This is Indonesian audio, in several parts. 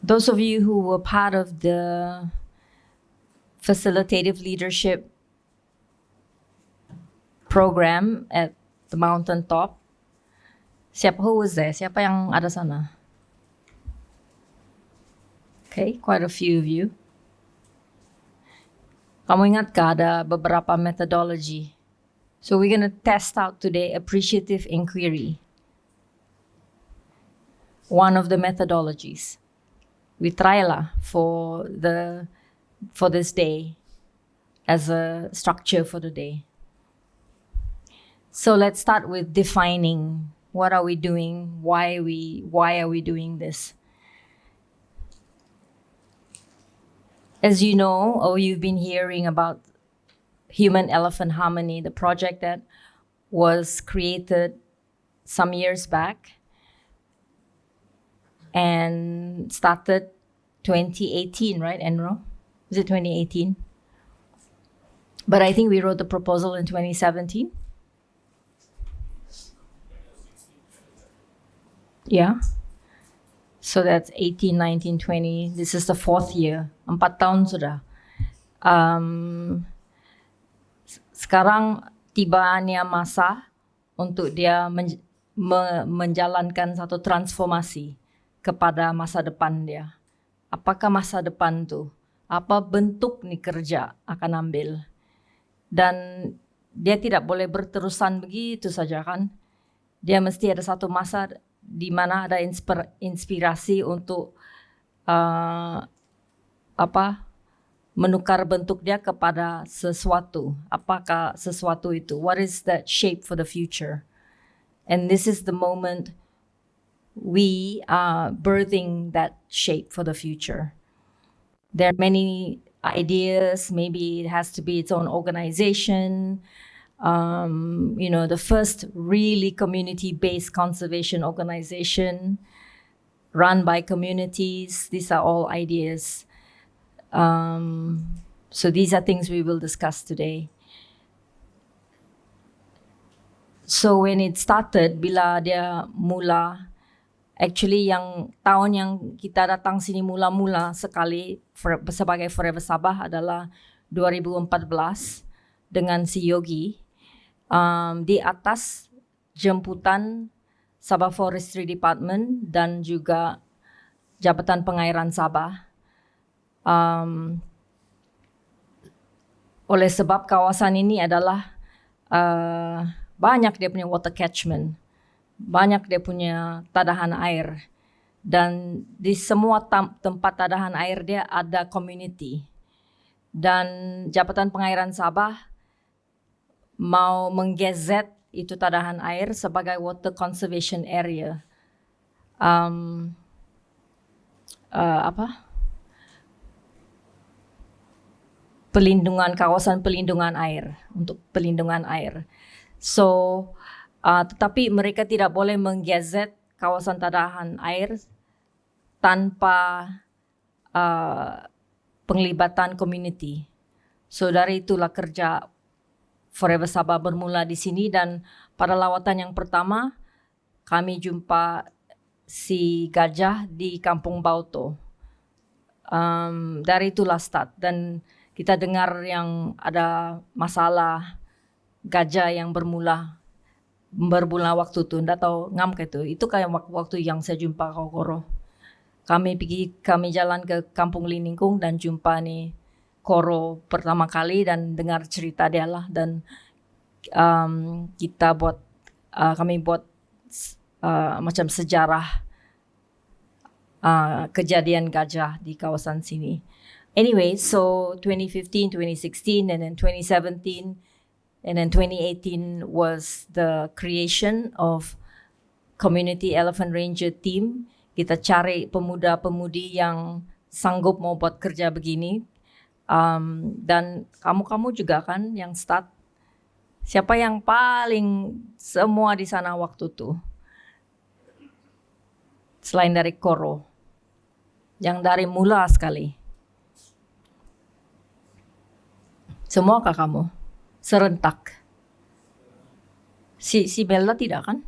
those of you who were part of the facilitative leadership program at the mountaintop, who was there? Siapa yang ada sana? Okay, quite a few of you. Kamu ingat gak ada beberapa methodology? So we're going to test out today appreciative inquiry. One of the methodologies. We try lah for this day as a structure for the day. So let's start with defining what are we doing, why are we doing this. As you know, or you've been hearing about Human-Elephant Harmony, the project that was created some years back and started 2018, right, Enro? Was it 2018? But I think we wrote the proposal in 2017. Yeah. So that's 18, 19, 20. This is the 4th year. 4 tahun sudah. Sekarang tibanya masa untuk dia menjalankan satu transformasi kepada masa depan dia. Apakah masa depan tuh? Apa bentuk nih kerja akan ambil? Dan dia tidak boleh berterusan begitu saja kan? Dia mesti ada satu masa di mana ada inspirasi untuk menukar bentuk dia kepada sesuatu. Apakah sesuatu itu? What is that shape for the future? And this is the moment we are birthing that shape for the future. There are many ideas. Maybe it has to be its own organization. The first really community-based conservation organization run by communities. These are all ideas. So these are things we will discuss today. So when it started, bila dia mula, actually yang tahun yang kita datang sini mula-mula sekali sebagai Forever Sabah adalah 2014 dengan si Yogi. Di atas jemputan Sabah Forestry Department dan juga Jabatan Pengairan Sabah. Oleh sebab kawasan ini adalah banyak dia punya water catchment, banyak dia punya tadahan air, dan di semua tempat tadahan air dia ada community. Dan Jabatan Pengairan Sabah mau menggazet itu tadahan air sebagai water conservation area. Kawasan pelindungan air, untuk pelindungan air. So, tetapi mereka tidak boleh menggazet kawasan tadahan air tanpa penglibatan community. So dari itulah kerja Forever Sabah bermula di sini, dan pada lawatan yang pertama kami jumpa si gajah di Kampung Bauto. Dari itulah start, dan kita dengar yang ada masalah gajah yang bermula waktu itu, ndak tahu ngam ke itu kayak waktu yang saya jumpa Koro. Kami jalan ke Kampung Liningkung dan jumpa nih Koro pertama kali dan dengar cerita dia lah, dan kami buat macam sejarah kejadian gajah di kawasan sini. Anyway, so 2015, 2016, and then 2017, and then 2018 was the creation of Community Elephant Ranger Team. Kita cari pemuda-pemudi yang sanggup mau buat kerja begini. Dan kamu juga kan yang start. Siapa yang paling semua di sana waktu itu? Selain dari Koro. Yang dari mula sekali. Semua kah kamu? Serentak. Si Bella tidak kan?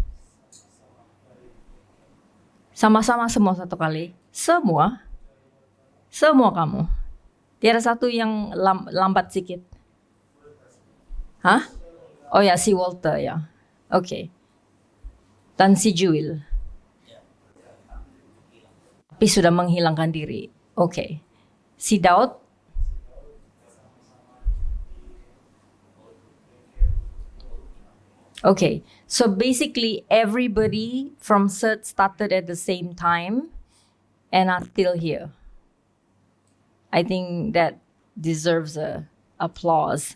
Sama-sama semua satu kali. Semua. Semua kamu. Tiada satu yang lambat sedikit. Hah? Oh ya, si Walter ya. Oke. Dan si Jewel. Tapi sudah menghilangkan diri. Oke. Si Daud. Okay, so basically everybody from CERT started at the same time and are still here. I think that deserves a applause.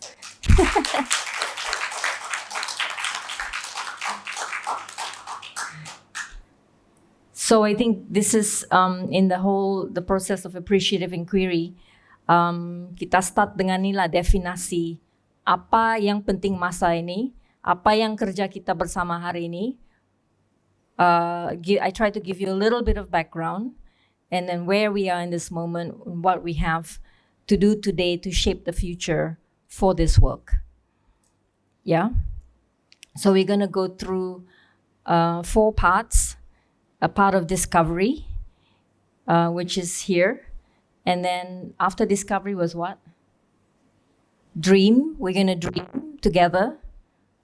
So I think this is in the process of appreciative inquiry, kita start dengan inilah definasi apa yang penting masa ini, apa yang kerja kita bersama hari ini. I try to give you a little bit of background, and then where we are in this moment, what we have to do today to shape the future for this work. Yeah. So we're gonna go through 4 parts. A part of discovery, which is here. And then after discovery was what? Dream. We're going to dream together.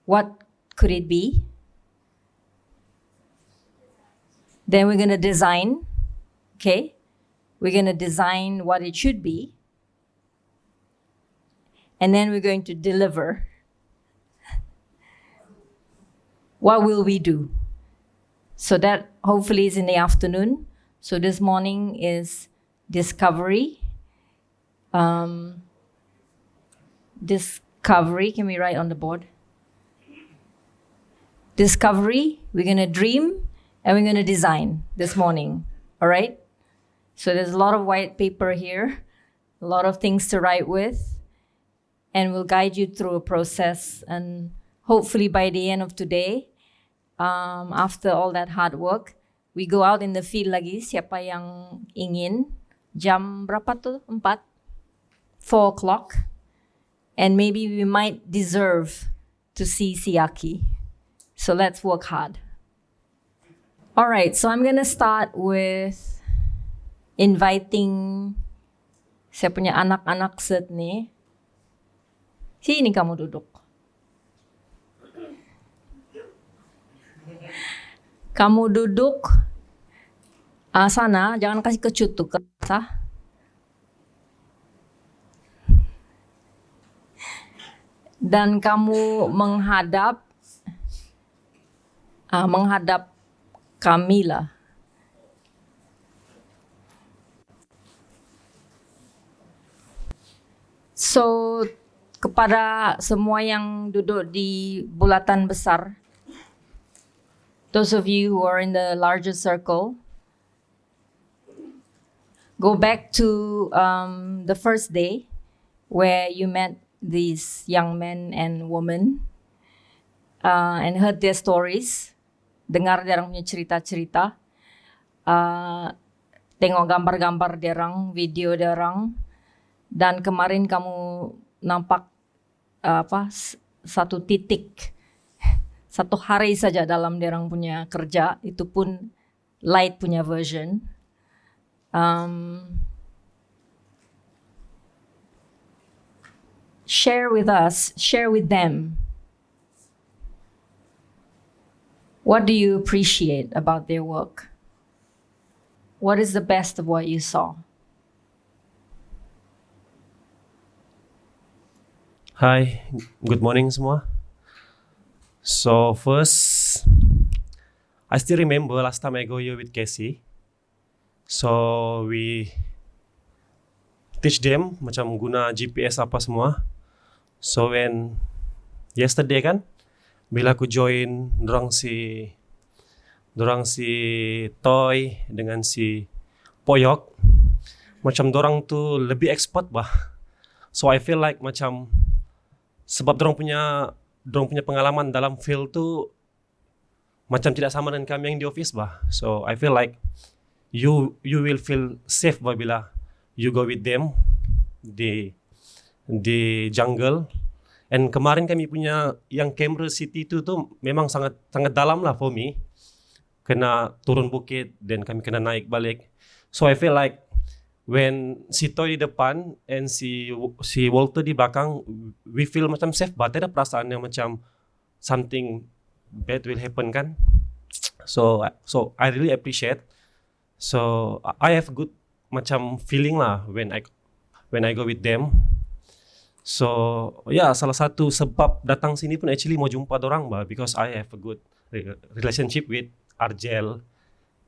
What could it be? Then we're going to design. Okay. We're going to design what it should be. And then we're going to deliver. What will we do? So that hopefully is in the afternoon. So this morning is discovery. Discovery, can we write on the board? Discovery, we're gonna dream and we're gonna design this morning, all right? So there's a lot of white paper here, a lot of things to write with, and we'll guide you through a process, and hopefully by the end of today, after all that hard work, we go out in the field lagi. Siapa yang ingin? Jam berapa tuh? 4? 4 o'clock. And maybe we might deserve to see Siaki. So let's work hard. All right, so I'm gonna start with inviting saya punya anak-anak set nih. Sini kamu duduk. Kamu duduk sana, jangan kasih kecut tuh ke dan kamu menghadap kami lah. So kepada semua yang duduk di bulatan besar, those of you who are in the larger circle, go back to the first day where you met these young men and women and heard their stories, dengar derang punya cerita-cerita, tengok gambar-gambar derang, video derang, dan kemarin kamu nampak satu titik. Satu hari saja dalam derang punya kerja, itu pun light punya version. Share with us, share with them. What do you appreciate about their work? What is the best of what you saw? Hi, good morning semua. So first, I still remember last time I go here with Casey. So we teach them macam guna GPS apa semua. So when yesterday kan, bila aku join dorang si Toy dengan si Poyok, macam dorang tu lebih expert bah. So I feel like macam sebab dorang punya pengalaman dalam field tu macam tidak sama dengan kami yang di office bah. So I feel like you will feel safe bila you go with them di jungle. And kemarin kami punya yang Camera City tu memang sangat dalam lah for me. Kena turun bukit dan kami kena naik balik. So I feel like when si Toy di depan and si Walter di belakang, we feel macam safe, but ada perasaan yang macam something bad will happen kan. So I really appreciate. So I have good macam feeling lah when I go with them. So salah satu sebab datang sini pun actually mau jumpa dorang bah, because I have a good relationship with Argel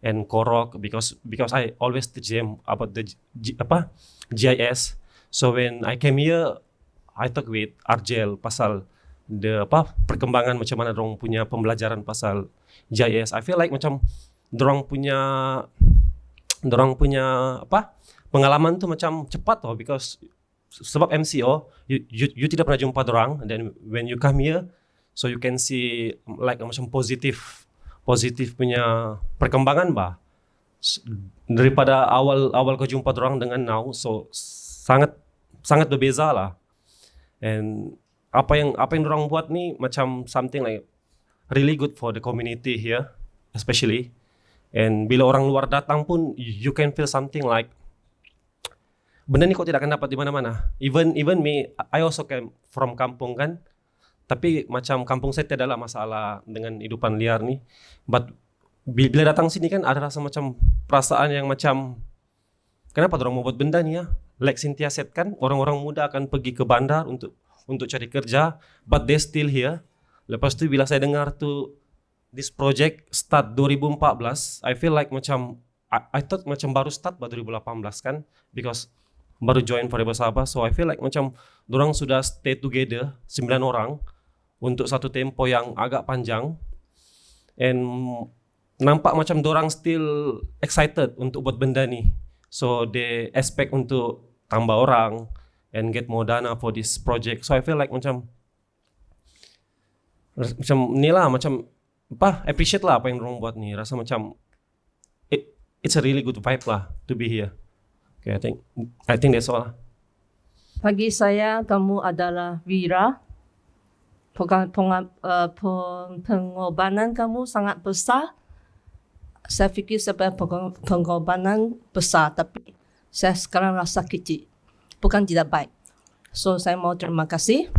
and Korok, because I always teach them about the GIS. So when I came here, I talk with Argel pasal perkembangan macam mana dorang punya pembelajaran pasal GIS. I feel like macam dorang punya pengalaman tu macam cepat toh, because sebab MCO you tidak pernah jumpa dorang, and then when you come here, so you can see like macam positif punya perkembangan bah. Daripada awal kau jumpa dorang dengan now, so sangat berbeza lah. And apa yang dorang buat ni macam something like really good for the community here especially. And bila orang luar datang pun, you can feel something like benda ni kau tidak akan dapat di mana-mana. Even me, I also came from kampung kan. Tapi macam kampung saya tidak ada masalah dengan hidupan liar ni. But bila datang sini kan ada rasa macam perasaan yang macam, kenapa orang mau buat benda ni ya? Like Cynthia said kan, orang-orang muda akan pergi ke bandar untuk cari kerja, but they still here. Lepas tu bila saya dengar tu this project start 2014, I feel like macam I thought macam baru start baru 2018 kan, because baru join Forever Sabah. So I feel like macam dorang sudah stay together 9 orang untuk satu tempo yang agak panjang, and nampak macam dorang still excited untuk buat benda ni. So they expect untuk tambah orang and get more dana for this project. So I feel like macam ni lah, macam appreciate lah apa yang dorang buat ni. Rasa macam it's a really good vibe lah to be here. Okay, I think that's all lah. Bagi saya, kamu adalah Wira. Pengorbanan kamu sangat besar. Saya fikir sebenarnya pengorbanan besar, tapi saya sekarang rasa kecil. Bukan tidak baik. So, saya mau terima kasih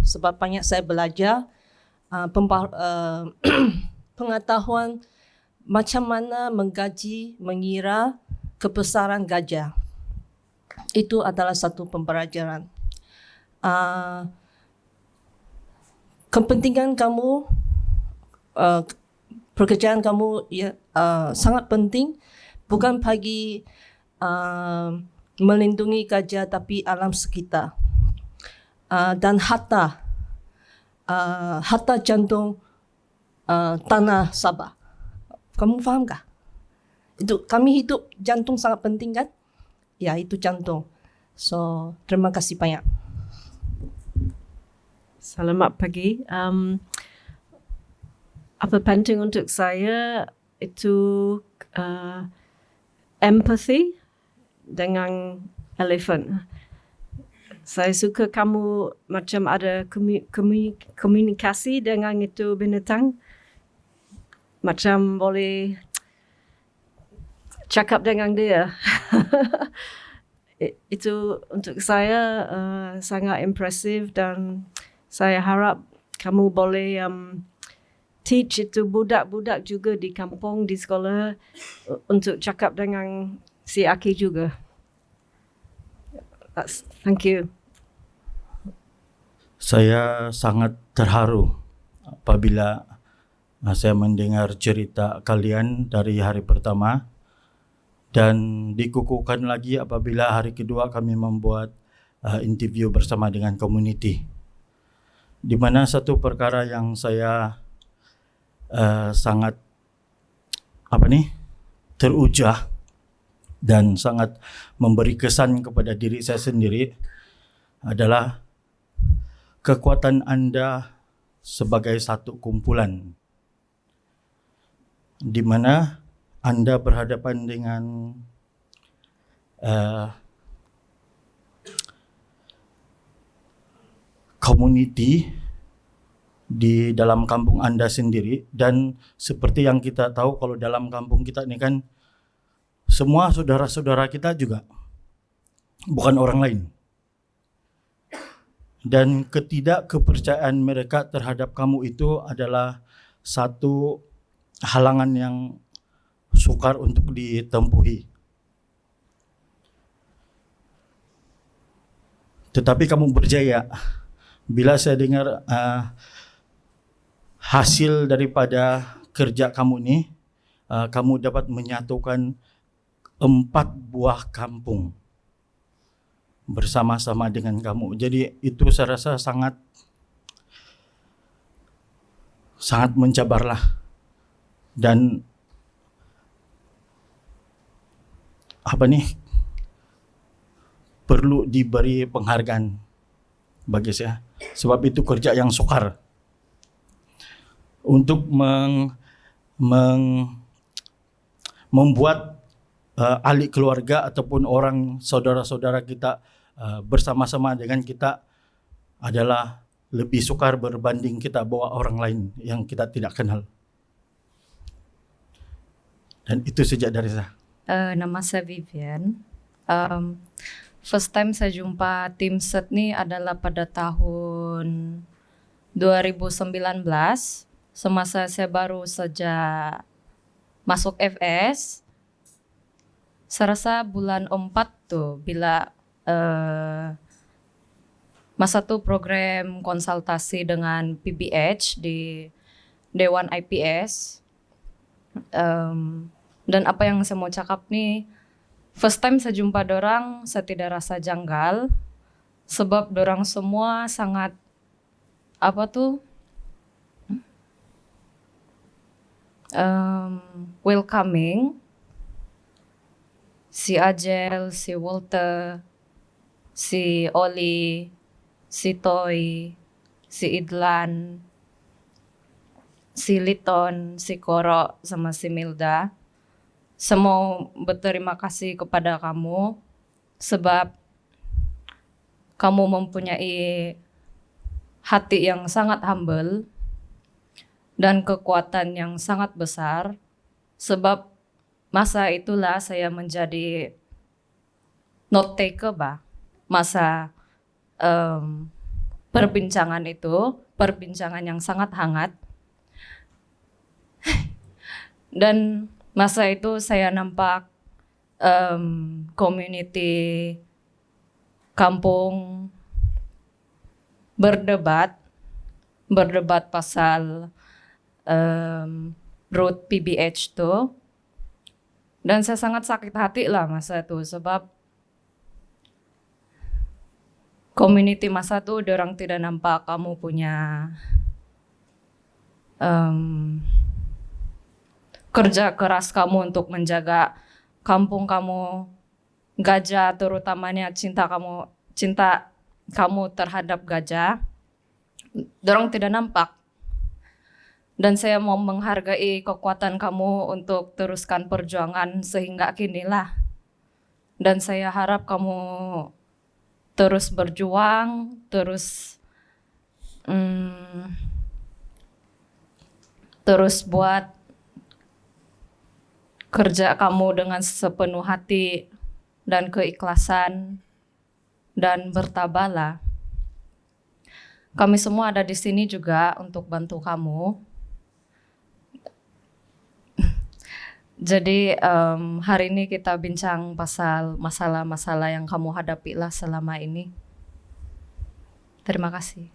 sebab banyak saya belajar pengetahuan macam mana menggaji, mengira kebesaran gajah. Itu adalah satu pembelajaran. Kepentingan kamu, pekerjaan kamu sangat penting, bukan bagi melindungi gajah tapi alam sekitar. Dan harta jantung tanah Sabah. Kamu fahamkah? Itu kami hidup, jantung sangat penting kan? Ya, itu jantung. So, terima kasih banyak. Selamat pagi. Apa penting untuk saya itu empathy dengan elephant. Saya suka kamu macam ada komunikasi dengan itu binatang. Macam boleh cakap dengan dia. Itu untuk saya sangat impresif, dan saya harap kamu boleh teach itu budak-budak juga di kampung, di sekolah, untuk cakap dengan si Aki juga. Thank you. Saya sangat terharu apabila saya mendengar cerita kalian dari hari pertama, dan dikukuhkan lagi apabila hari kedua kami membuat interview bersama dengan community. Di mana satu perkara yang saya sangat teruja dan sangat memberi kesan kepada diri saya sendiri adalah kekuatan Anda sebagai satu kumpulan, di mana Anda berhadapan dengan community di dalam kampung Anda sendiri. Dan seperti yang kita tahu, kalau dalam kampung kita ini kan semua saudara-saudara kita juga. bukan orang lain. Dan ketidakkepercayaan mereka terhadap kamu itu adalah satu halangan yang sukar untuk ditempuhi. Tetapi kamu berjaya. Bila saya dengar hasil daripada kerja kamu ini, kamu dapat menyatukan 4 buah kampung bersama-sama dengan kamu. Jadi itu saya rasa sangat mencabarlah, dan perlu diberi penghargaan bagi saya, sebab itu kerja yang sukar untuk membuat ahli keluarga ataupun orang saudara-saudara kita bersama-sama dengan kita adalah lebih sukar berbanding kita bawa orang lain yang kita tidak kenal. Dan itu sejak dari saya. Nama saya Vivian. First time saya jumpa tim SET nih adalah pada tahun 2019. Semasa saya baru saja masuk FS. Saya rasa bulan 4 tuh bila masa tuh program konsultasi dengan PBH di Dewan IPS. Dan apa yang saya mau cakap nih, first time saya jumpa dorang, saya tidak rasa janggal, sebab dorang semua sangat welcoming. Si Ajel, si Walter, si Oli, si Toy, si Idlan, si Liton, si Koro, sama si Milda. Saya mau berterima kasih kepada kamu sebab kamu mempunyai hati yang sangat humble dan kekuatan yang sangat besar, sebab masa itulah saya menjadi note taker masa perbincangan itu, perbincangan yang sangat hangat. Dan masa itu saya nampak community kampung berdebat pasal road PBH tuh. Dan saya sangat sakit hati lah masa itu, sebab community masa itu orang tidak nampak kamu punya kerja keras kamu untuk menjaga kampung kamu, gajah terutamanya cinta kamu terhadap gajah. Dorang tidak nampak. Dan saya mau menghargai kekuatan kamu untuk teruskan perjuangan sehingga kinilah. Dan saya harap kamu terus berjuang, terus buat kerja kamu dengan sepenuh hati dan keikhlasan, dan bertabahlah. Kami semua ada di sini juga untuk bantu kamu. Jadi hari ini kita bincang pasal masalah-masalah yang kamu hadapi lah selama ini. Terima kasih.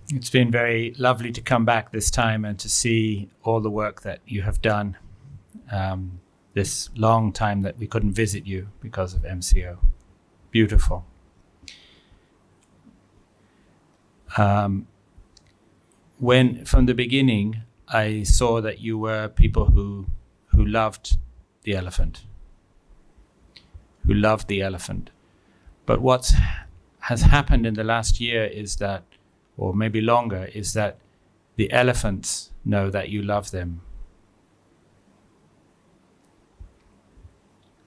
It's been very lovely to come back this time and to see all the work that you have done this long time that we couldn't visit you because of MCO. Beautiful. When from the beginning, I saw that you were people who loved the elephant, But what has happened in the last year is that, or maybe longer, is that the elephants know that you love them.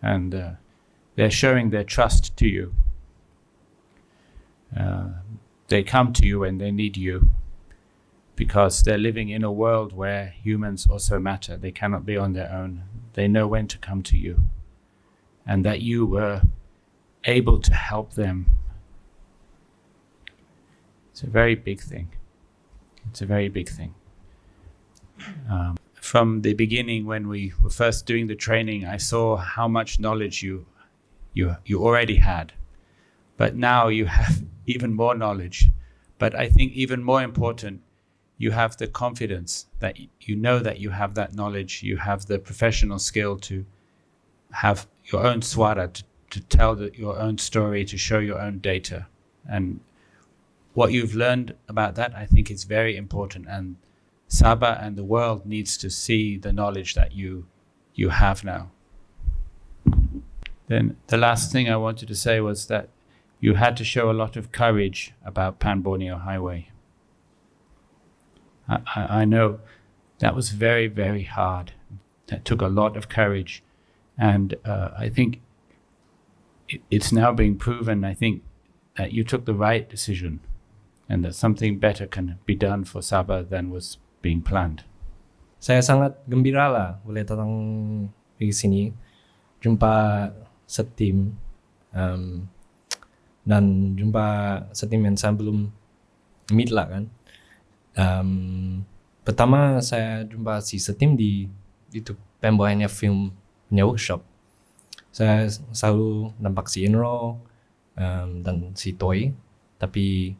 And they're showing their trust to you. They come to you when they need you, because they're living in a world where humans also matter. They cannot be on their own. They know when to come to you. and that you were able to help them. It's a very big thing. It's a very big thing. From the beginning, when we were first doing the training, I saw how much knowledge you already had, but now you have even more knowledge. But I think even more important, you have the confidence that you know that you have that knowledge, you have the professional skill to have your own swara, to tell your own story, to show your own data. And what you've learned about that, I think is very important. And Sabah and the world needs to see the knowledge that you have now. Then the last thing I wanted to say was that you had to show a lot of courage about Pan Borneo Highway. I know that was very, very hard. That took a lot of courage. And I think it's now being proven, I think, that you took the right decision and that something better can be done for Sabah than was being planned. Saya sangat gembira lah boleh datang di sini, jumpa setim, dan jumpa setim yang saya belum meet lah kan. Pertama saya jumpa si setim di itu pembuatannya film punya workshop. Saya selalu nampak si Enro dan si Toy, tapi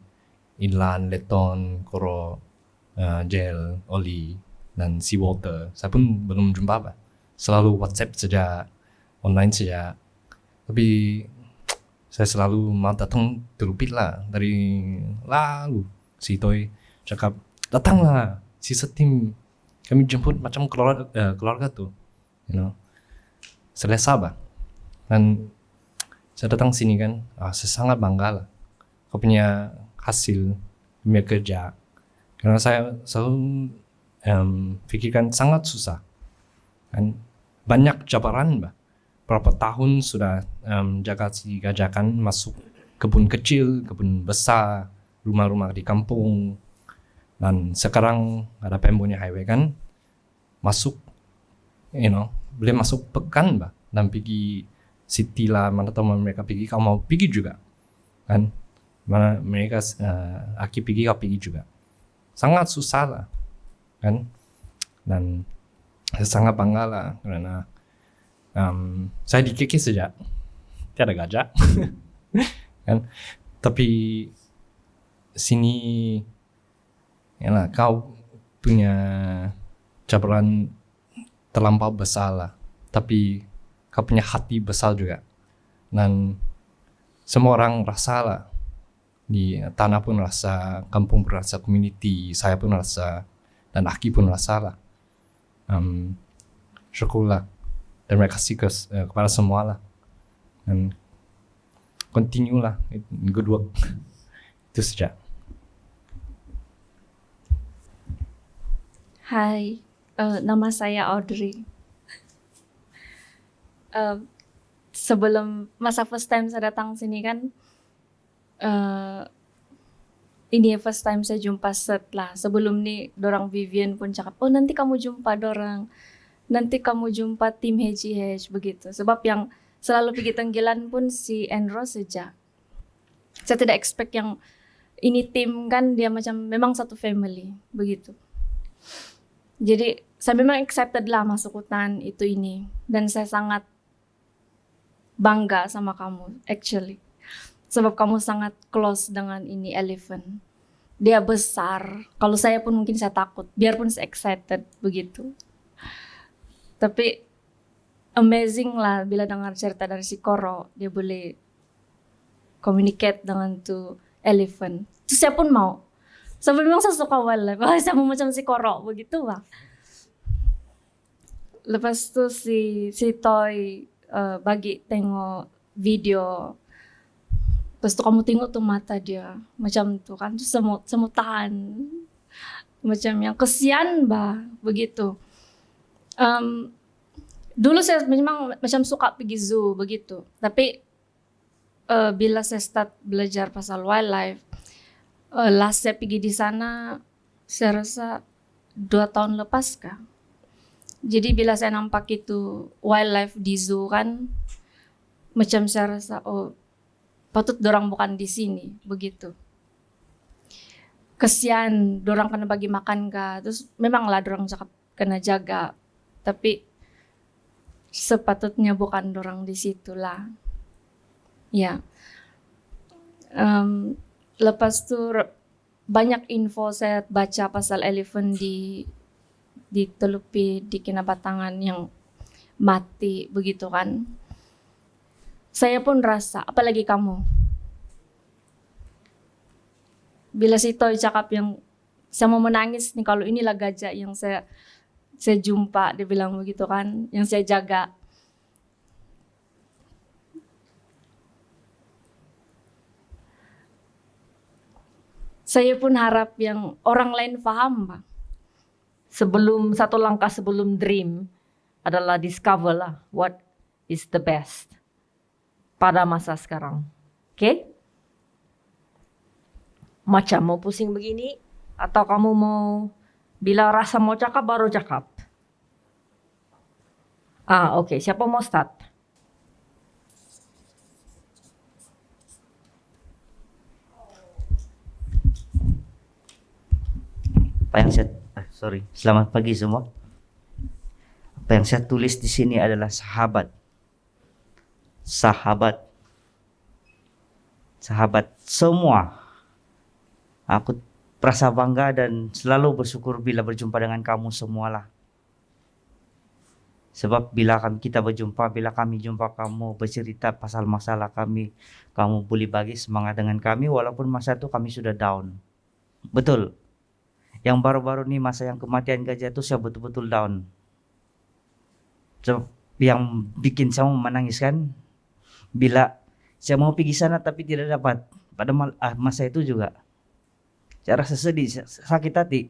Inlan, Leton, Koro, Gel, Oli, dan si Walter saya pun belum jumpa apa. Selalu WhatsApp saja, online saja. Tapi saya selalu mau datang terlupit lah dari lalu. Si Toy cakap, datanglah si setim, kami jemput macam keluarga tuh, you know. Selesa bah. Dan saya datang sini kan, saya sangat bangga lah. Kau punya hasil, punya kerja. Karena saya selalu pikirkan sangat susah. Kan banyak cabaran bah. Berapa tahun sudah jaga si gajakan masuk kebun kecil, kebun besar, rumah-rumah di kampung. Dan sekarang ada Pemborneo Highway kan, masuk, you know, boleh masuk pekan bah. Dan pergi city lah, mana tahu mereka pergi, kau mau pergi juga. Kan, mana mereka Aki pergi, kau pergi juga. Sangat susah lah. Kan, dan saya sangat bangga lah karena saya di KK sejak tiada gajah. Kan, tapi sini yalah, kau punya cabaran terlampau besar lah, tapi kau punya hati besar juga. Dan semua orang rasa lah, di tanah pun rasa, kampung pun rasa, community saya pun rasa, dan Aki pun rasa lah. Syukurlah dan terima kasih kepada semua lah, dan continue lah good work. Itu saja. Hai, nama saya Audrey. Sebelum masa first time saya datang sini kan, ini first time saya jumpa Set lah. Sebelum ni, dorang Vivian pun cakap, oh nanti kamu jumpa dorang, nanti kamu jumpa tim HGH begitu. Sebab yang selalu pergi tenggelan pun si Enro saja. Saya tidak expect yang ini tim kan, dia macam memang satu family begitu. Jadi saya memang excited lah masuk hutan itu ini, dan saya sangat bangga sama kamu actually, sebab kamu sangat close dengan ini elephant. Dia besar, kalau saya pun mungkin saya takut, biarpun saya excited begitu. Tapi amazing lah bila dengar cerita dari si Koro, dia boleh communicate dengan tu elephant. Terus saya pun mau. Sebab memang saya suka wildlife. Saya mau macam si Koro begitu lah. Lepas tu si Toy bagi tengok video. Lepas tu kamu tengok tuh mata dia macam tu kan, terus semua tahan. Macam yang kesian bah begitu. Dulu saya memang macam suka pergi zoo begitu. Tapi bila saya start belajar pasal wildlife, last saya pergi di sana, saya rasa 2 tahun lepas kah. Jadi bila saya nampak itu wildlife di zoo kan, macam saya rasa oh patut dorang bukan di sini begitu. Kesian dorang kena bagi makan kah, terus memanglah dorang cakap kena jaga, tapi sepatutnya bukan dorang di situ lah. Ya. Lepas tu banyak info saya baca pasal elephant di telupi di Kinabatangan yang mati begitu kan. Saya pun rasa, apalagi kamu. Bila si Toy cakap yang saya mau menangis nih kalau inilah gajah yang saya jumpa, dia bilang begitu kan, yang saya jaga. Saya pun harap yang orang lain paham, Pak. Satu langkah sebelum dream adalah discover lah what is the best pada masa sekarang. Oke? Macam mau pusing begini atau kamu mau bila rasa mau cakap baru cakap? Oke. Siapa mau start? Selamat pagi semua. Apa yang saya tulis di sini adalah sahabat. Sahabat semua. Aku merasa bangga dan selalu bersyukur bila berjumpa dengan kamu semualah. Sebab bila kita berjumpa, bila kami jumpa kamu bercerita pasal masalah kami, kamu boleh bagi semangat dengan kami walaupun masa itu kami sudah down. Betul. Yang baru-baru ini masa yang kematian gajah itu saya betul-betul down. Yang bikin saya menangis kan, bila saya mau pergi sana tapi tidak dapat pada masa itu juga. Saya rasa sedih, sakit hati.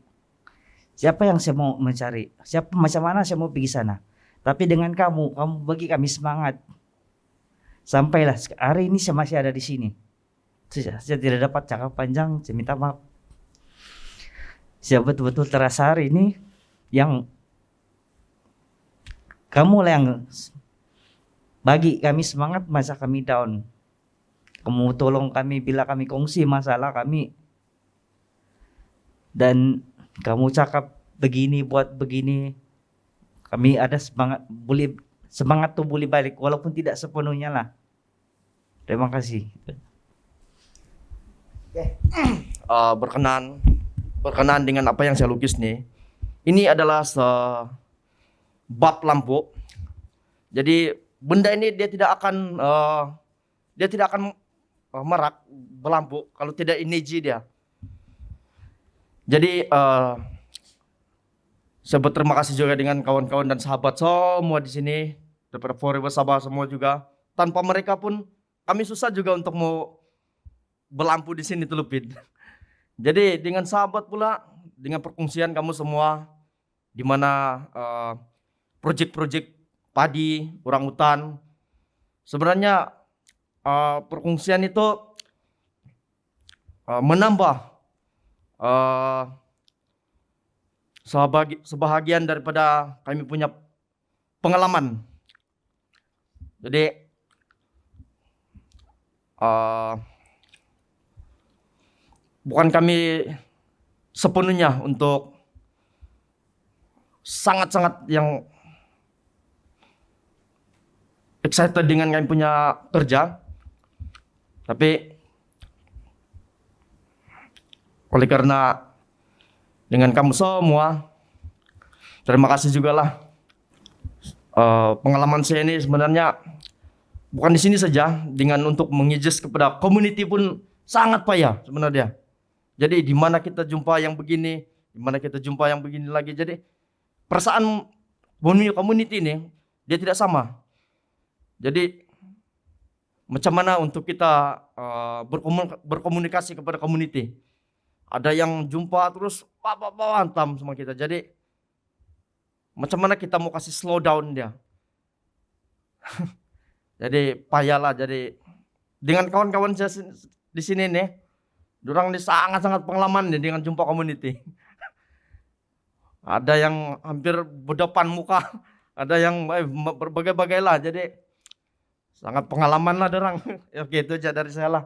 Siapa yang saya mau mencari? Macam mana saya mau pergi sana? Tapi dengan kamu bagi kami semangat. Sampailah hari ini saya masih ada di sini. Saya tidak dapat cakap panjang, saya minta maaf. Saya betul-betul terasa hari ini yang kamu lah yang bagi kami semangat masa kami down. Kamu tolong kami bila kami kongsi masalah kami. Dan kamu cakap begini, buat begini. Kami ada semangat tuh boleh balik walaupun tidak sepenuhnya lah. Terima kasih. Berkenan dengan apa yang saya lukis nih. Ini adalah bab lampu. Jadi benda ini dia tidak akan merak berlampu kalau tidak energi dia. Jadi saya berterima kasih juga dengan kawan-kawan dan sahabat semua di sini daripada Forever Sabah semua juga. Tanpa mereka pun kami susah juga untuk mau berlampu di sini Telupin. Jadi dengan sahabat pula, dengan perkongsian kamu semua, di mana proyek-proyek padi, orang hutan, sebenarnya perkongsian itu menambah sebahagian daripada kami punya pengalaman. Jadi bukan kami sepenuhnya untuk sangat-sangat yang excited dengan kami punya kerja, tapi oleh karena dengan kamu semua, terima kasih juga lah. Pengalaman saya ini sebenarnya bukan di sini saja, dengan untuk mengijaz kepada community pun sangat payah sebenarnya. Jadi di mana kita jumpa yang begini, di mana kita jumpa yang begini lagi. Jadi perasaan community ini dia tidak sama. Jadi macam mana untuk kita berkomunikasi kepada community. Ada yang jumpa terus hantam sama kita. Jadi macam mana kita mau kasih slow down dia. Jadi payahlah. Jadi dengan kawan-kawan saya di sini nih, dorang ini sangat-sangat pengalaman nih dengan jumpa community. Ada yang hampir berdepan muka, ada yang berbagai-bagai lah. Jadi Sangat pengalaman lah dorang. Oke, itu aja dari saya lah.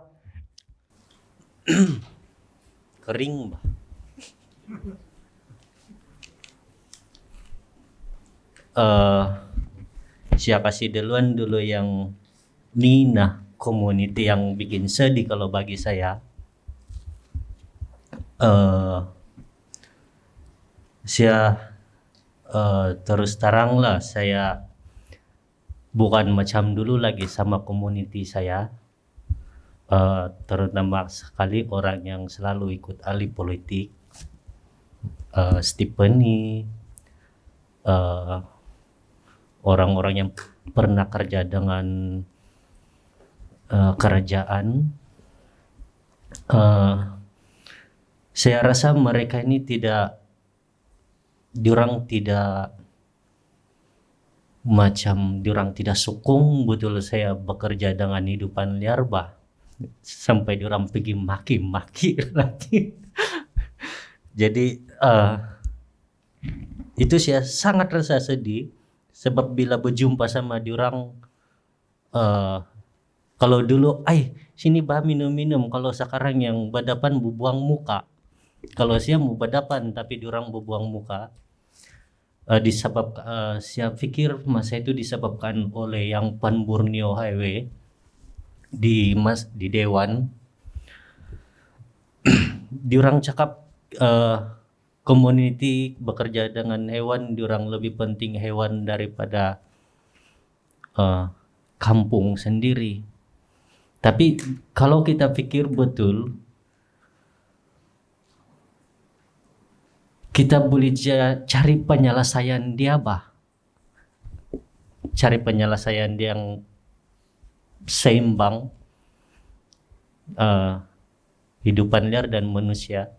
Kering, Mbak. Saya kasih duluan dulu yang Nina, community yang bikin sedih kalau bagi saya. Saya terus terang lah, saya bukan macam dulu lagi sama community saya. Terutama sekali orang yang selalu ikut ahli politik, Stephanie, orang-orang yang pernah kerja dengan kerajaan. Saya rasa mereka ini diorang tidak sukung betul saya bekerja dengan hidupan liar bah. Sampai diorang pergi maki-maki lagi. Jadi itu saya sangat rasa sedih sebab bila berjumpa sama diorang, kalau dulu sini bah minum-minum, kalau sekarang yang berdepan bubuang muka. Kalau saya mau berdepan tapi diorang bubuang muka. Saya pikir masa itu disebabkan oleh yang Pan Borneo Highway di Dewan. Diorang cakap community bekerja dengan hewan, diorang lebih penting hewan daripada kampung sendiri. Tapi kalau kita pikir betul, kita boleh cari penyelesaian dia bah. Cari penyelesaian yang seimbang, hidupan liar dan manusia.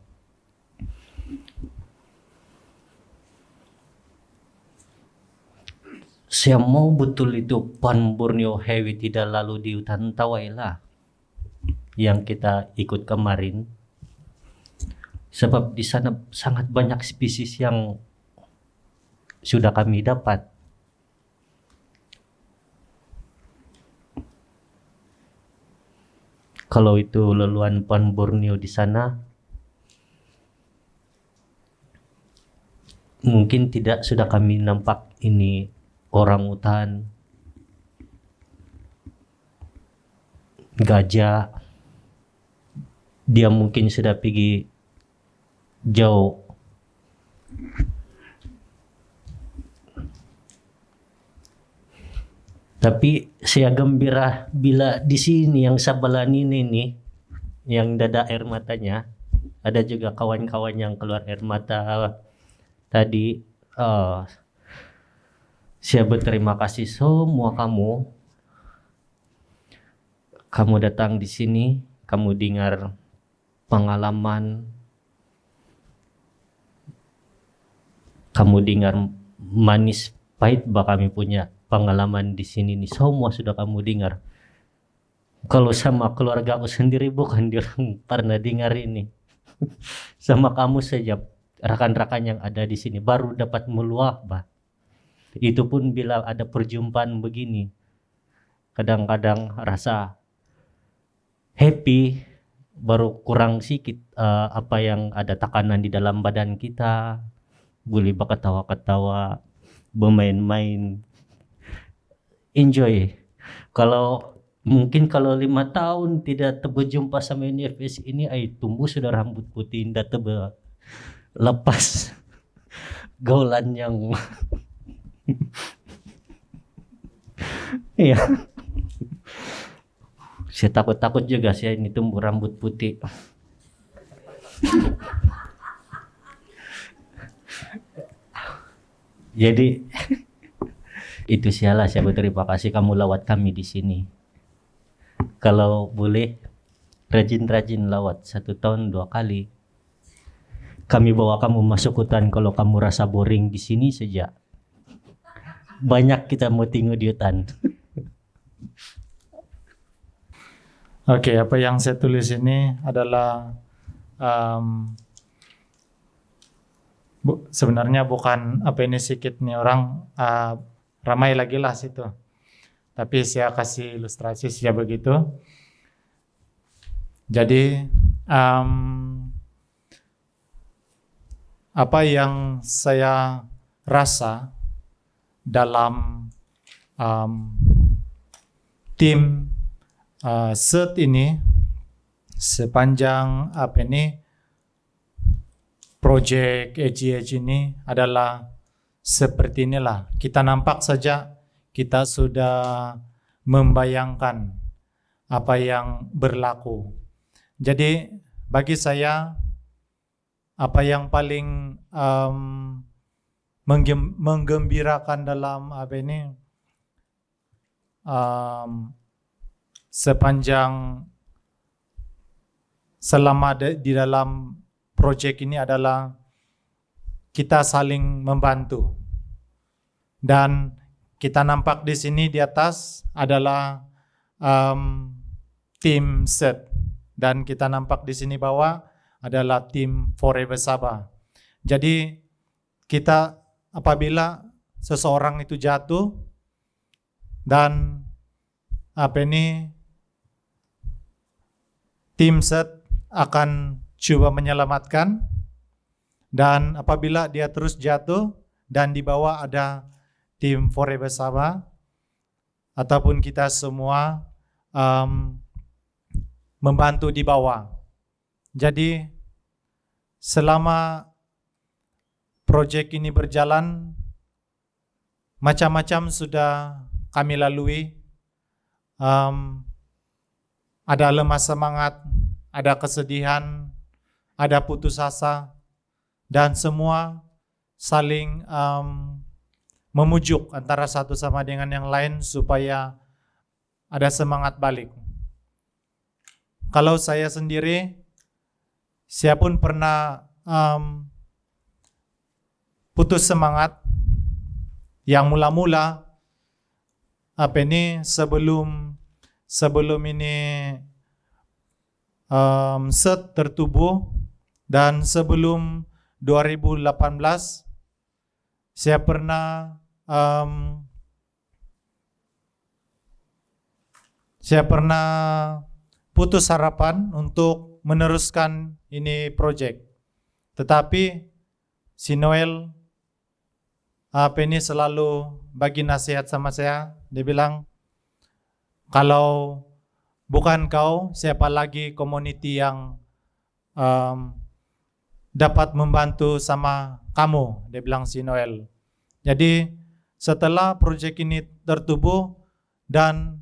Saya mau betul itu Pan Borneo Highway tidak lalu di hutan Tawai lah yang kita ikut kemarin. Sebab di sana sangat banyak spesies yang sudah kami dapat. Kalau itu leluan Pan Borneo di sana, mungkin tidak sudah kami nampak ini orang hutan, gajah. Dia mungkin sudah pergi jauh. Tapi saya gembira bila di sini yang sebelah ini nih, yang dada air matanya, ada juga kawan-kawan yang keluar air mata tadi. Saya berterima kasih semua kamu. Kamu datang di sini, kamu dengar pengalaman, kamu dengar manis pahit bah kami punya pengalaman di sini nih, semua sudah kamu dengar. Kalau sama keluarga aku sendiri bukan diorang pernah dengar ini. Sama kamu saja, rekan-rekan yang ada di sini baru dapat meluap bah. Itu pun bila ada perjumpaan begini, kadang-kadang rasa happy, baru kurang sedikit apa yang ada tekanan di dalam badan kita, boleh berketawa-ketawa, bermain-main, enjoy. Kalau 5 tahun tidak berjumpa sama NFS ini, tumbuh sudah rambut putih, indah tebal, lepas gaulan yang iya. Saya takut juga saya ini tumbuh rambut putih. Jadi itu sialah, saya berterima kasih kamu lawat kami di sini. Kalau boleh rajin-rajin lawat 1 tahun 2 kali. Kami bawa kamu masuk hutan kalau kamu rasa boring di sini saja. Banyak kita mau tinggal di hutan. Oke, apa yang saya tulis ini adalah sebenarnya bukan apa ini sedikit nih orang ramai lagi lah situ. tapi saya kasih ilustrasi saja begitu. Jadi apa yang saya rasa dalam tim CERT ini sepanjang project AGH ini adalah seperti inilah. Kita nampak saja kita sudah membayangkan apa yang berlaku. Jadi bagi saya apa yang paling menggembirakan dalam sepanjang selama di dalam proyek ini adalah kita saling membantu. Dan kita nampak di sini di atas adalah tim CERT, dan kita nampak di sini bawah adalah tim Forever Sabah. Jadi kita apabila seseorang itu jatuh dan tim CERT akan coba menyelamatkan, dan apabila dia terus jatuh dan di bawah ada tim Forever Sabah ataupun kita semua membantu di bawah. Jadi selama proyek ini berjalan, macam-macam sudah kami lalui. Ada lemah semangat, ada kesedihan, ada putus asa, dan semua saling memujuk antara satu sama dengan yang lain supaya ada semangat balik. Kalau saya sendiri, saya pun pernah putus semangat. Yang mula-mula sebelum ini CERT tertubuh, dan sebelum 2018 saya pernah putus harapan untuk meneruskan ini project. Tetapi si Noel selalu bagi nasihat sama saya. Dia bilang, kalau bukan kau, siapa lagi community yang dapat membantu sama kamu, dia bilang si Noel. Jadi setelah proyek ini tertubuh, dan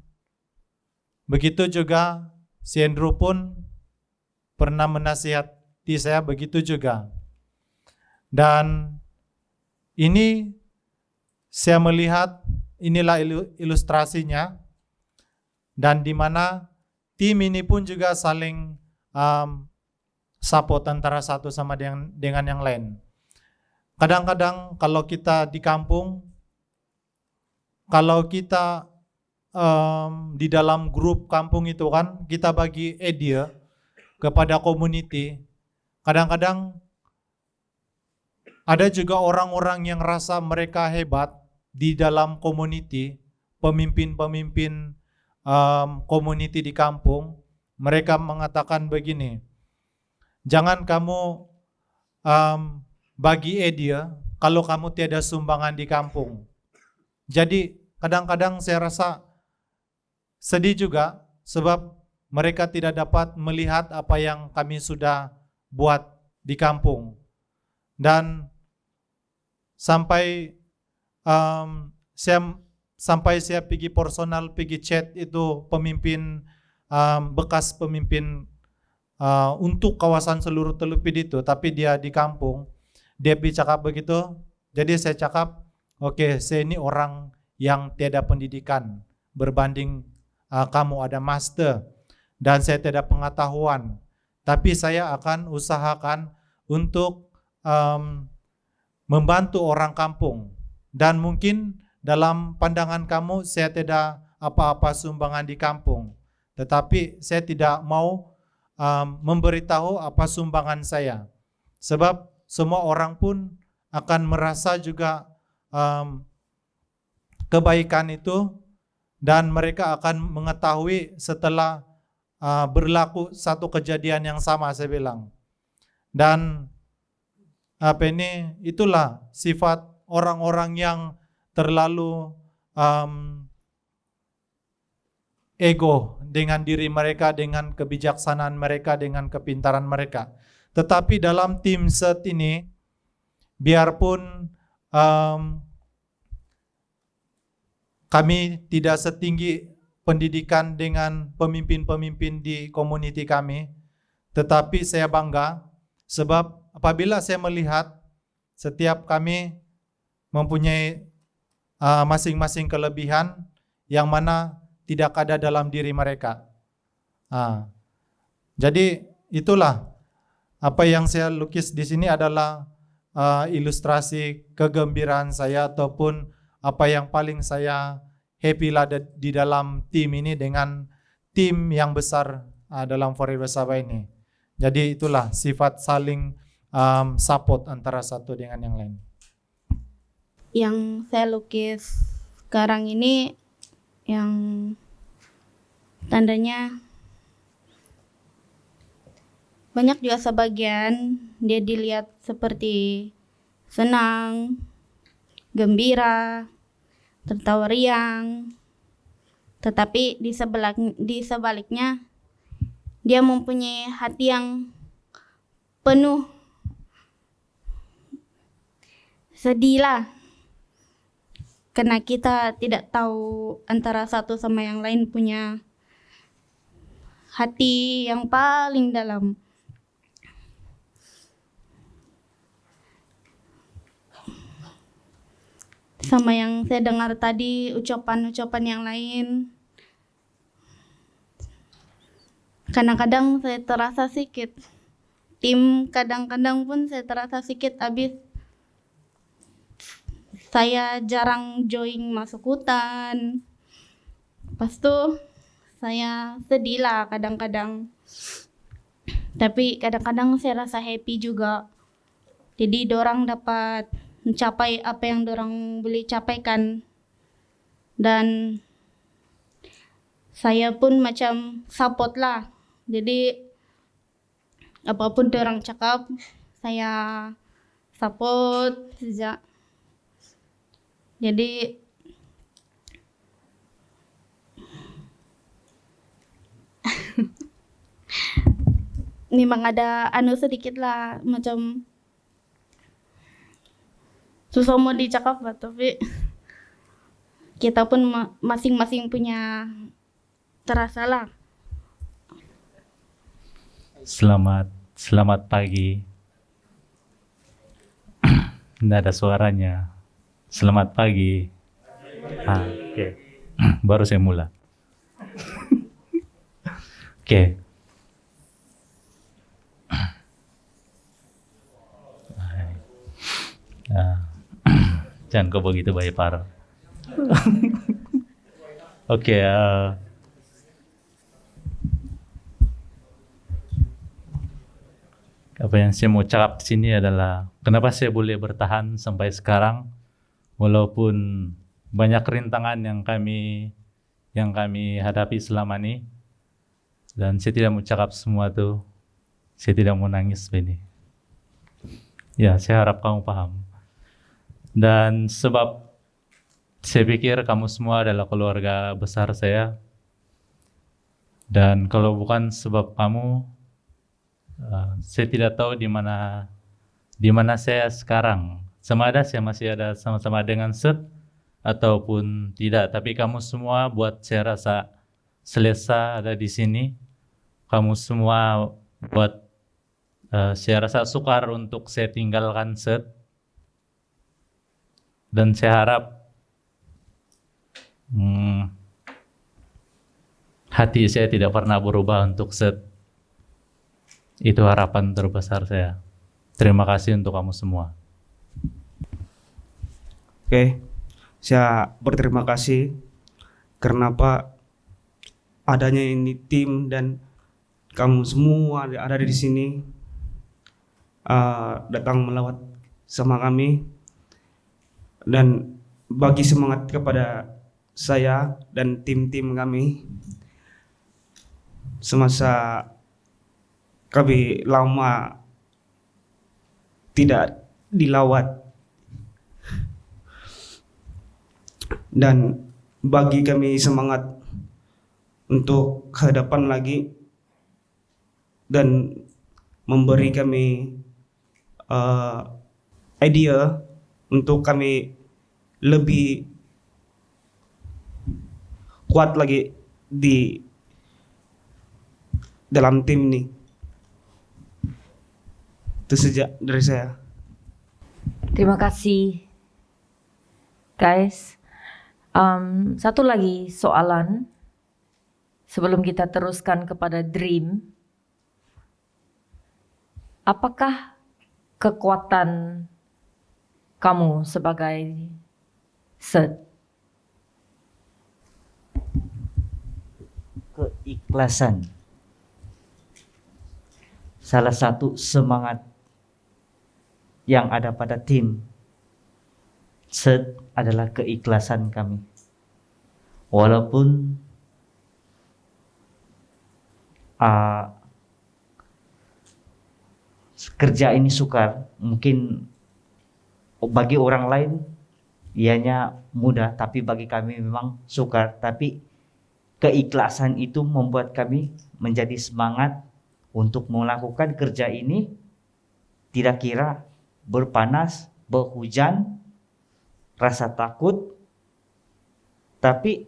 begitu juga si Andrew pun pernah menasihati saya begitu juga. Dan ini saya melihat inilah ilustrasinya, dan di mana tim ini pun juga saling support antara satu sama dengan yang lain. Kadang-kadang kalau kita di kampung, kalau kita di dalam grup kampung itu kan, kita bagi idea kepada community. Kadang-kadang ada juga orang-orang yang rasa mereka hebat di dalam community, pemimpin-pemimpin community di kampung. Mereka mengatakan begini, jangan kamu bagi idea kalau kamu tiada sumbangan di kampung. Jadi kadang-kadang saya rasa sedih juga, sebab mereka tidak dapat melihat apa yang kami sudah buat di kampung. Dan sampai saya pergi personal, pergi chat itu pemimpin, bekas pemimpin untuk kawasan seluruh Telupit itu, tapi dia di kampung. Dia bicara begitu, jadi saya cakap, oke, saya ini orang yang tiada pendidikan berbanding kamu ada master, dan saya tidak pengetahuan, tapi saya akan usahakan untuk membantu orang kampung. Dan mungkin dalam pandangan kamu saya tidak apa-apa sumbangan di kampung, tetapi saya tidak mau memberitahu apa sumbangan saya, sebab semua orang pun akan merasa juga kebaikan itu dan mereka akan mengetahui setelah berlaku satu kejadian yang sama, saya bilang. Dan itulah sifat orang-orang yang terlalu ego dengan diri mereka, dengan kebijaksanaan mereka, dengan kepintaran mereka. Tetapi dalam tim set ini, biarpun kami tidak setinggi pendidikan dengan pemimpin-pemimpin di community kami, tetapi saya bangga sebab apabila saya melihat setiap kami mempunyai masing-masing kelebihan yang mana tidak ada dalam diri mereka. Jadi itulah apa yang saya lukis di sini adalah ilustrasi kegembiraan saya ataupun apa yang paling saya happy lah di dalam tim ini dengan tim yang besar dalam Forever Sabah ini. Jadi itulah sifat saling support antara satu dengan yang lain. Yang saya lukis sekarang ini yang tandanya banyak juga sebagian dia dilihat seperti senang, gembira, tertawa riang, tetapi di sebaliknya dia mempunyai hati yang penuh sedih lah, karena kita tidak tahu antara satu sama yang lain punya hati yang paling dalam. Sama yang saya dengar tadi, ucapan-ucapan yang lain, kadang-kadang saya terasa sikit. Tim kadang-kadang pun saya terasa sikit, habis saya jarang join masuk hutan. Lepas itu saya sedih lah kadang-kadang. Tapi kadang-kadang saya rasa happy juga. Jadi dorang dapat mencapai apa yang dorang boleh capaikan. Dan saya pun macam support lah. Jadi apapun dorang cakap, saya support saja. Jadi memang ada sedikit lah, macam susah mau dicakap lah, tapi kita pun masing-masing punya terasa lah. Selamat pagi. Nggak ada suaranya. Selamat pagi. Oke. Baru saya mulai. Oke. Jangan kau begitu baik parah. Oke. Apa yang saya mau cakap di sini adalah kenapa saya boleh bertahan sampai sekarang walaupun banyak rintangan yang kami hadapi selama ini, dan saya tidak mau cakap semua tuh, saya tidak mau nangis begini. Ya, saya harap kamu paham. Dan sebab saya pikir kamu semua adalah keluarga besar saya, dan kalau bukan sebab kamu, saya tidak tahu di mana saya sekarang. Sama ada saya masih ada sama-sama dengan Set ataupun tidak. Tapi kamu semua buat saya rasa selesa ada di sini. Kamu semua buat saya rasa sukar untuk saya tinggalkan Set. Dan saya harap hati saya tidak pernah berubah untuk Set. Itu harapan terbesar saya. Terima kasih untuk kamu semua. Oke, saya berterima kasih karena adanya ini tim dan kamu semua ada di sini datang melawat sama kami dan bagi semangat kepada saya dan tim-tim kami semasa kami lama tidak dilawat, dan bagi kami semangat untuk ke depan lagi dan memberi kami idea untuk kami lebih kuat lagi di dalam tim ini. Itu saja dari saya. Terima kasih, guys. Satu lagi soalan sebelum kita teruskan kepada dream. Apakah kekuatan kamu sebagai SED? Keikhlasan. Salah satu semangat yang ada pada tim SED adalah keikhlasan kami. Walaupun kerja ini sukar, mungkin bagi orang lain ianya mudah, tapi bagi kami memang sukar. Tapi keikhlasan itu membuat kami menjadi semangat untuk melakukan kerja ini, tidak kira berpanas, berhujan, rasa takut. Tapi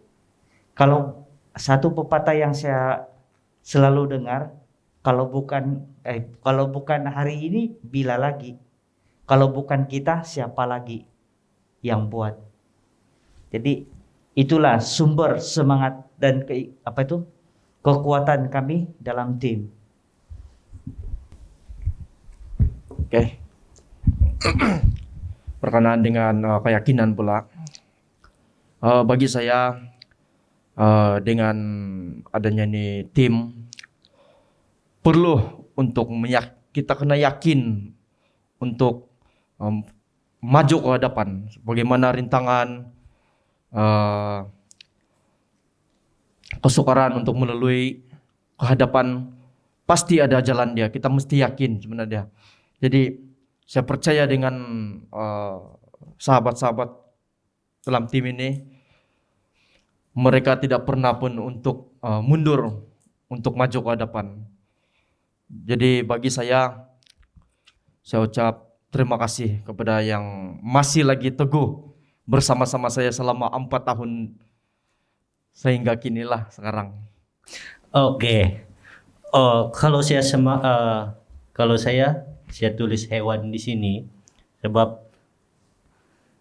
kalau satu pepatah yang saya selalu dengar, kalau bukan hari ini, bila lagi? Kalau bukan kita, siapa lagi yang buat? Jadi itulah sumber semangat dan kekuatan kami dalam tim. Oke. Berkenaan dengan keyakinan pula, bagi saya dengan adanya ini tim, perlu untuk kita kena yakin untuk maju ke hadapan. Bagaimana rintangan, kesukaran untuk melalui ke hadapan, pasti ada jalan dia. Kita mesti yakin sebenarnya. Jadi saya percaya dengan sahabat-sahabat dalam tim ini, mereka tidak pernah pun untuk mundur untuk maju ke hadapan. Jadi bagi saya ucap terima kasih kepada yang masih lagi teguh bersama-sama saya selama 4 tahun sehingga kinilah sekarang. Oke. Kalau saya tulis hewan di sini sebab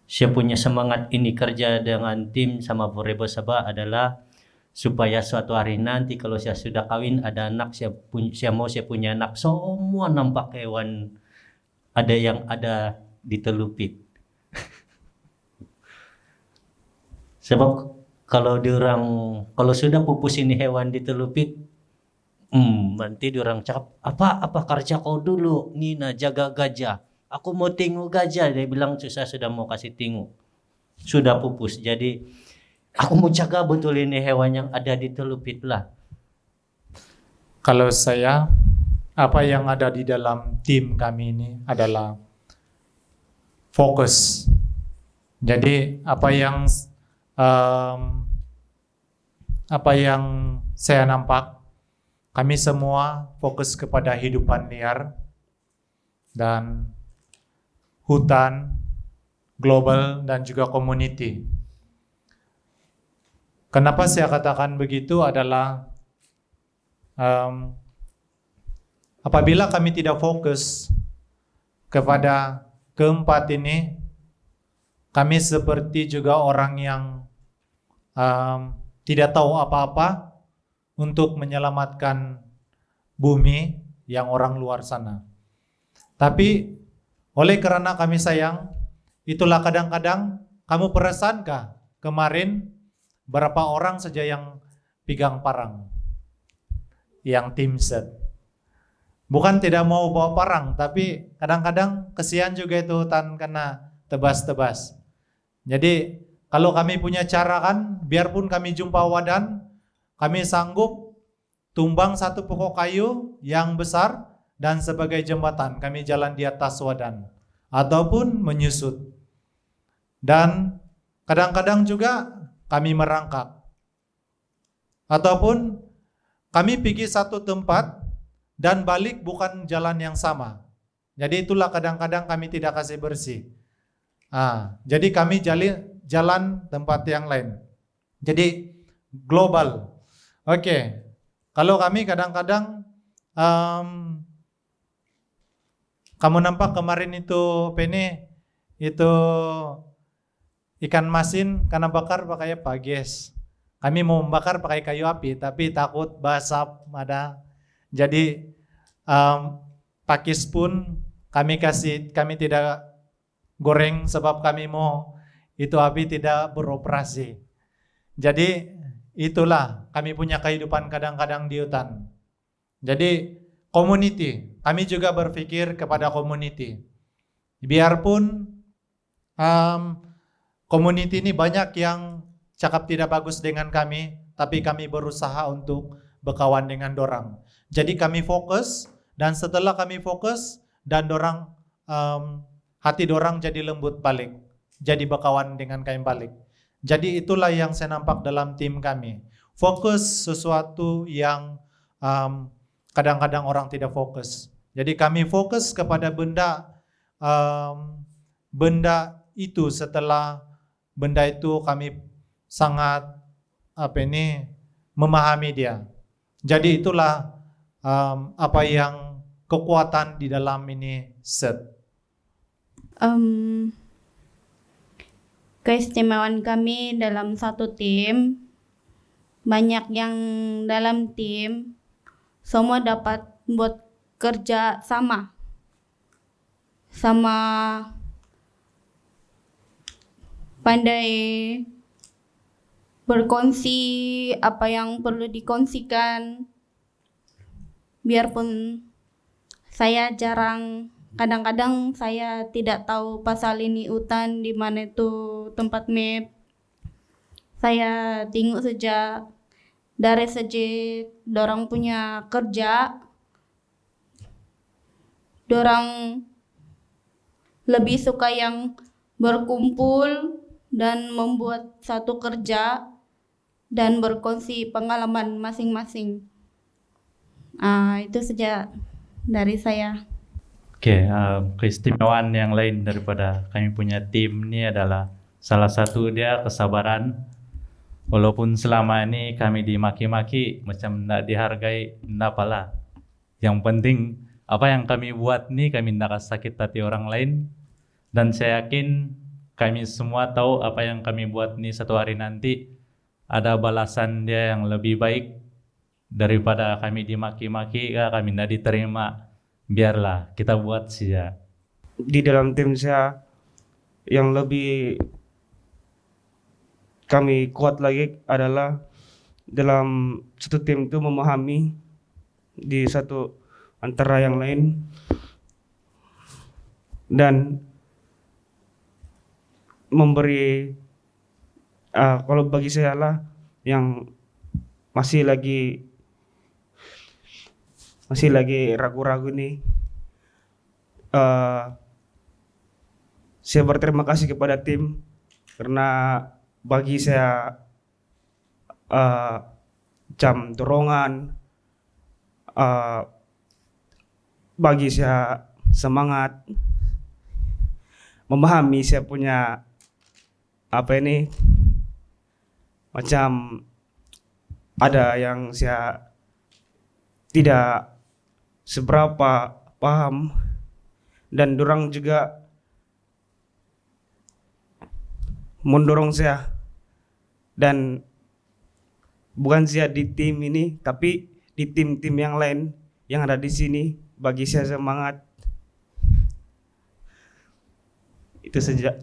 saya punya semangat ini kerja dengan tim sama Forever Sabah adalah supaya suatu hari nanti kalau saya sudah kawin ada anak, saya punya anak, semua nampak hewan ada yang ada di Telupit. Sebab kalau sudah pupus ini hewan di Telupit, nanti diorang cakap, apa kerja kau dulu, Nina jaga gajah. Aku mau tengok gajah, dia bilang saya sudah mau kasih tengok, sudah pupus. Jadi aku mau jaga betul ini hewan yang ada di Telupit lah. Kalau saya, apa yang ada di dalam tim kami ini adalah fokus. Jadi apa yang saya nampak, kami semua fokus kepada hidupan liar dan hutan, global, dan juga community. Kenapa saya katakan begitu adalah apabila kami tidak fokus kepada keempat ini, kami seperti juga orang yang tidak tahu apa-apa untuk menyelamatkan bumi yang orang luar sana. Tapi oleh karena kami sayang, itulah kadang-kadang kamu perasankah kemarin berapa orang saja yang pegang parang, yang tim SED. Bukan tidak mau bawa parang, tapi kadang-kadang kesian juga itu hutan kena tebas-tebas. Jadi Kalau kami punya cara kan, biarpun kami jumpa wadan, kami sanggup tumbang satu pokok kayu yang besar dan sebagai jembatan kami jalan di atas wadan ataupun menyusut. Dan kadang-kadang juga kami merangkak. Ataupun kami pergi satu tempat dan balik bukan jalan yang sama. Jadi itulah kadang-kadang kami tidak kasih bersih. Jadi kami jalan tempat yang lain. Jadi global. Oke. Kalau kami kadang-kadang kamu nampak kemarin itu itu ikan masin karena bakar pakai apa? Gas. Kami mau membakar pakai kayu api tapi takut basah ada. Jadi pakai spoon kami tidak goreng sebab kami mau itu api tidak beroperasi. Jadi itulah kami punya kehidupan kadang-kadang di hutan. Jadi community, kami juga berpikir kepada community. Biarpun community ini banyak yang cakap tidak bagus dengan kami, tapi kami berusaha untuk berkawan dengan dorang. Jadi kami fokus dan setelah kami fokus dan dorang hati dorang jadi lembut balik, jadi berkawan dengan kami balik. Jadi itulah yang saya nampak dalam tim kami. Fokus sesuatu yang kadang-kadang orang tidak fokus. Jadi kami fokus kepada benda itu. Setelah benda itu kami sangat memahami dia. Jadi itulah apa yang kekuatan di dalam ini set. Keistimewaan kami dalam satu tim, banyak yang dalam tim semua dapat buat kerja sama pandai berkongsi apa yang perlu dikongsikan. Biarpun saya kadang-kadang saya tidak tahu pasal ini hutan di mana itu tempat map. Saya tengok saja dari segi dorang punya kerja, dorang lebih suka yang berkumpul dan membuat satu kerja dan berkongsi pengalaman masing-masing. Itu saja dari saya. Oke, keistimewaan yang lain daripada kami punya tim ini adalah salah satu dia kesabaran. Walaupun selama ini kami dimaki-maki macam tidak dihargai, tidak apalah. Yang penting apa yang kami buat nih kami tidak sakit hati orang lain. Dan saya yakin kami semua tahu apa yang kami buat nih satu hari nanti ada balasan dia yang lebih baik daripada kami dimaki-maki, kami tidak diterima. Biarlah kita buat saja. Di dalam tim saya yang lebih kami kuat lagi adalah dalam satu tim itu memahami di satu antara yang lain, dan memberi kalau bagi saya lah yang masih lagi ragu-ragu nih, saya berterima kasih kepada tim karena bagi saya jam dorongan, bagi saya semangat, memahami saya punya macam ada yang saya tidak seberapa paham, dan dorang juga mendorong saya, dan bukan saya di tim ini tapi di tim-tim yang lain yang ada di sini bagi saya semangat. Itu saja.